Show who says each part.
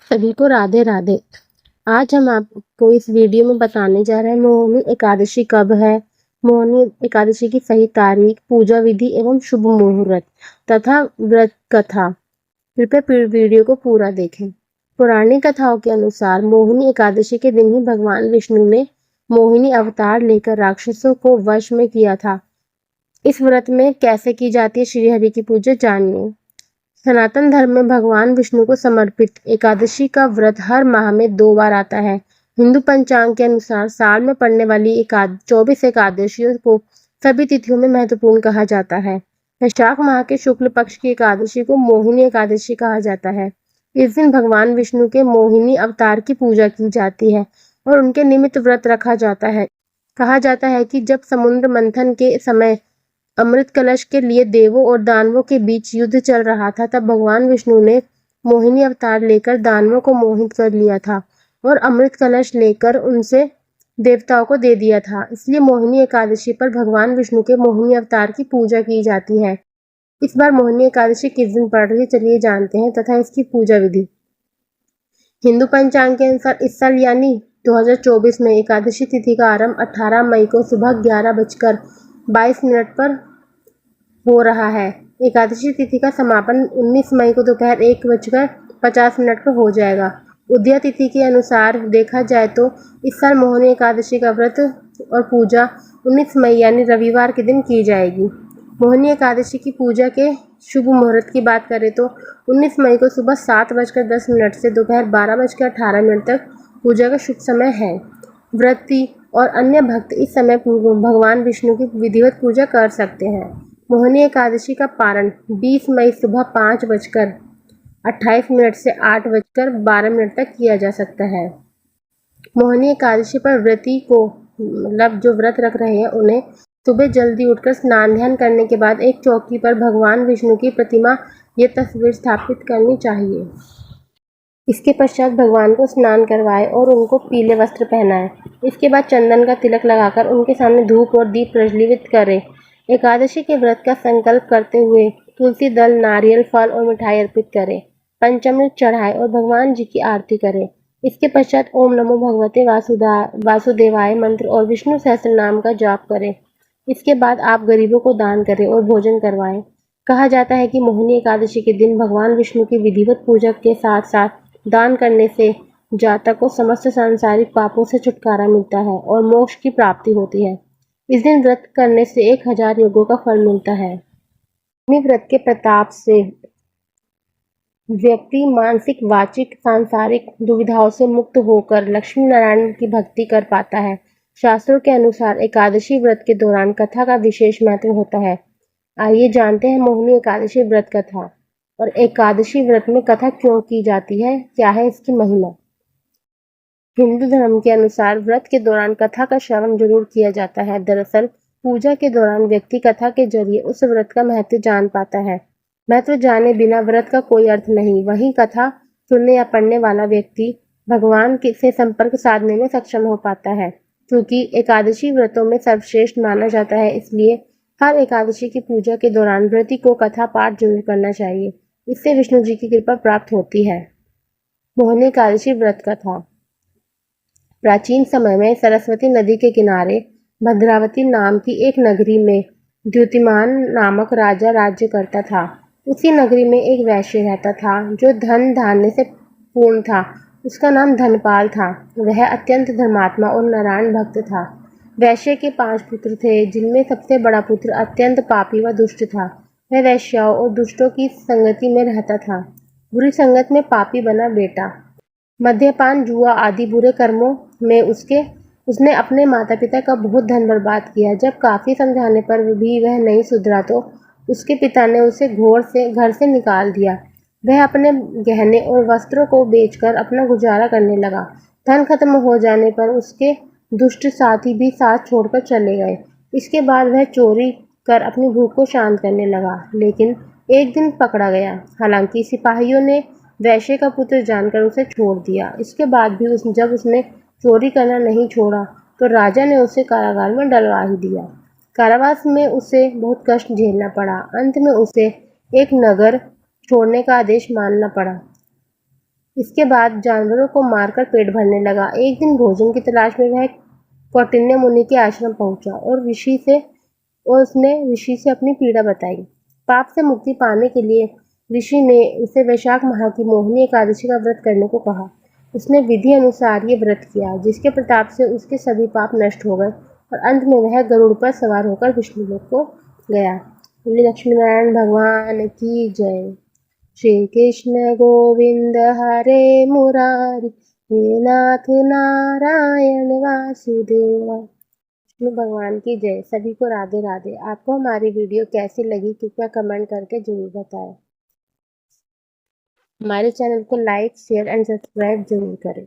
Speaker 1: सभी को राधे राधे। आज हम आपको इस वीडियो में बताने जा रहे हैं मोहिनी एकादशी कब है, मोहिनी एकादशी की सही तारीख, पूजा विधि एवं शुभ मुहूर्त तथा व्रत कथा। कृपया वीडियो को पूरा देखें। पौराणिक कथाओं के अनुसार मोहिनी एकादशी के दिन ही भगवान विष्णु ने मोहिनी अवतार लेकर राक्षसों को वश में किया था। इस व्रत में कैसे की जाती है श्री हरि की पूजा जानिए। सनातन धर्म में भगवान विष्णु को समर्पित एकादशी का व्रत हर माह में 2 बार आता है। हिंदू पंचांग के अनुसार साल में पड़ने वाली 24 एकादशियों को सभी तिथियों में महत्वपूर्ण कहा जाता है। वैशाख माह के शुक्ल पक्ष की एकादशी को मोहिनी एकादशी कहा जाता है। इस दिन भगवान विष्णु के मोहिनी अवतार की पूजा की जाती है और उनके निमित्त व्रत रखा जाता है। कहा जाता है कि जब समुद्र मंथन के समय अमृत कलश के लिए देवों और दानवों के बीच युद्ध चल रहा था, तब भगवान विष्णु ने मोहिनी अवतार लेकर दानवों को मोहित कर लिया था और अमृत कलश लेकर उनसे देवताओं को दे दिया था। इसलिए मोहिनी एकादशी पर भगवान विष्णु के मोहिनी अवतार की पूजा की जाती है। इस बार मोहिनी एकादशी किस दिन पड़ रही है, चलिए जानते हैं तथा इसकी पूजा विधि। हिंदू पंचांग के अनुसार इस साल यानी 2024 में एकादशी तिथि का आरंभ 18 मई को सुबह 11:22 पर हो रहा है। एकादशी तिथि का समापन 19 मई को दोपहर 1:50 पर हो जाएगा। उदया तिथि के अनुसार देखा जाए तो इस साल मोहिनी एकादशी का व्रत और पूजा 19 मई यानी रविवार के दिन की जाएगी। मोहिनी एकादशी की पूजा के शुभ मुहूर्त की बात करें तो 19 मई को सुबह 7:10 से दोपहर 12:18 तक पूजा का शुभ समय है। व्रती और अन्य भक्त इस समय भगवान विष्णु की विधिवत पूजा कर सकते हैं। मोहिनी एकादशी का पारण 20 मई सुबह 5:28 से 8:12 तक किया जा सकता है। मोहिनी एकादशी पर व्रती को मतलब जो व्रत रख रहे हैं उन्हें सुबह जल्दी उठकर स्नान ध्यान करने के बाद एक चौकी पर भगवान विष्णु की प्रतिमा या तस्वीर स्थापित करनी चाहिए। इसके पश्चात भगवान को स्नान करवाएं और उनको पीले वस्त्र पहनाएं। इसके बाद चंदन का तिलक लगाकर उनके सामने धूप और दीप प्रज्वलित करें। एकादशी के व्रत का संकल्प करते हुए तुलसी दल, नारियल, फल और मिठाई अर्पित करें। पंचामृत चढ़ाएं और भगवान जी की आरती करें। इसके पश्चात ओम नमो भगवते वासुदेवाय मंत्र और विष्णु सहस्त्र नाम का जाप करें। इसके बाद आप गरीबों को दान करें और भोजन करवाएं। कहा जाता है कि मोहिनी एकादशी के दिन भगवान विष्णु की विधिवत पूजा के साथ साथ दान करने से जातक को समस्त सांसारिक पापों से छुटकारा मिलता है और मोक्ष की प्राप्ति होती है। इस दिन व्रत करने से 1000 योगों का फल मिलता है। व्रत के प्रताप से व्यक्ति मानसिक, वाचिक, सांसारिक दुविधाओं से मुक्त होकर लक्ष्मी नारायण की भक्ति कर पाता है। शास्त्रों के अनुसार एकादशी व्रत के दौरान कथा का विशेष महत्व होता है। आइए जानते हैं मोहिनी एकादशी व्रत कथा और एकादशी व्रत में कथा क्यों की जाती है, क्या है इसकी महिमा। हिंदू धर्म के अनुसार व्रत के दौरान कथा का श्रवण जरूर किया जाता है। दरअसल पूजा के दौरान व्यक्ति कथा के जरिए उस व्रत का महत्व जान पाता है। महत्व जाने बिना व्रत का कोई अर्थ नहीं। वहीं कथा सुनने या पढ़ने वाला व्यक्ति भगवान से संपर्क साधने में सक्षम हो पाता है। क्योंकि एकादशी व्रतों में सर्वश्रेष्ठ माना जाता है, इसलिए हर एकादशी की पूजा के दौरान व्रती को कथा पाठ जरूर करना चाहिए। इससे विष्णु जी की कृपा प्राप्त होती है। मोहिनी एकादशी व्रत कथा। प्राचीन समय में सरस्वती नदी के किनारे भद्रावती नाम की एक नगरी में द्युतिमान नामक राजा राज्य करता था। उसी नगरी में एक वैश्य रहता था जो धन धान्य से पूर्ण था। उसका नाम धनपाल था। वह अत्यंत धर्मात्मा और नारायण भक्त था। वैश्य के 5 पुत्र थे, जिनमें सबसे बड़ा पुत्र अत्यंत पापी व दुष्ट था। वह वैश्याओं और दुष्टों की संगति में रहता था। बुरी संगत में पापी बना बेटा। मद्यपान, जुआ आदि बुरे कर्मों में उसने अपने माता पिता का बहुत धन बर्बाद किया। जब काफी समझाने पर भी वह नहीं सुधरा तो उसके पिता ने उसे घर से निकाल दिया। वह अपने गहने और वस्त्रों को बेचकर अपना गुजारा करने लगा। धन खत्म हो जाने पर उसके दुष्ट साथी भी साथ छोड़कर चले गए। इसके बाद वह चोरी कर अपनी भूख को शांत करने लगा, लेकिन एक दिन पकड़ा गया। हालांकि सिपाहियों ने वैश्य का पुत्र जानकर उसे छोड़ दिया। इसके बाद भी जब उसने चोरी करना नहीं छोड़ा तो राजा ने उसे कारागार में डलवा ही दिया। कारावास में उसे बहुत कष्ट झेलना पड़ा। अंत में उसे एक नगर छोड़ने का आदेश मानना पड़ा। इसके बाद जानवरों को मारकर पेट भरने लगा। एक दिन भोजन की तलाश में वह कौटिन्य मुनि के आश्रम पहुंचा और उसने ऋषि से अपनी पीड़ा बताई। पाप से मुक्ति पाने के लिए ऋषि ने उसे वैशाख माह की मोहिनी एकादशी का व्रत करने को कहा। उसने विधि अनुसार ये व्रत किया, जिसके प्रताप से उसके सभी पाप नष्ट हो गए और अंत में वह गरुड़ पर सवार होकर विष्णुलोक को गया। बोलिए लक्ष्मी नारायण भगवान की जय। श्री कृष्ण गोविंद हरे मुरारी, हे नाथ नारायण वासुदेवा। विष्णु भगवान की जय। सभी को राधे राधे। आपको हमारी वीडियो कैसी लगी कृपया कमेंट करके जरूर बताएं। हमारे चैनल को लाइक शेयर एंड सब्सक्राइब जरूर करें।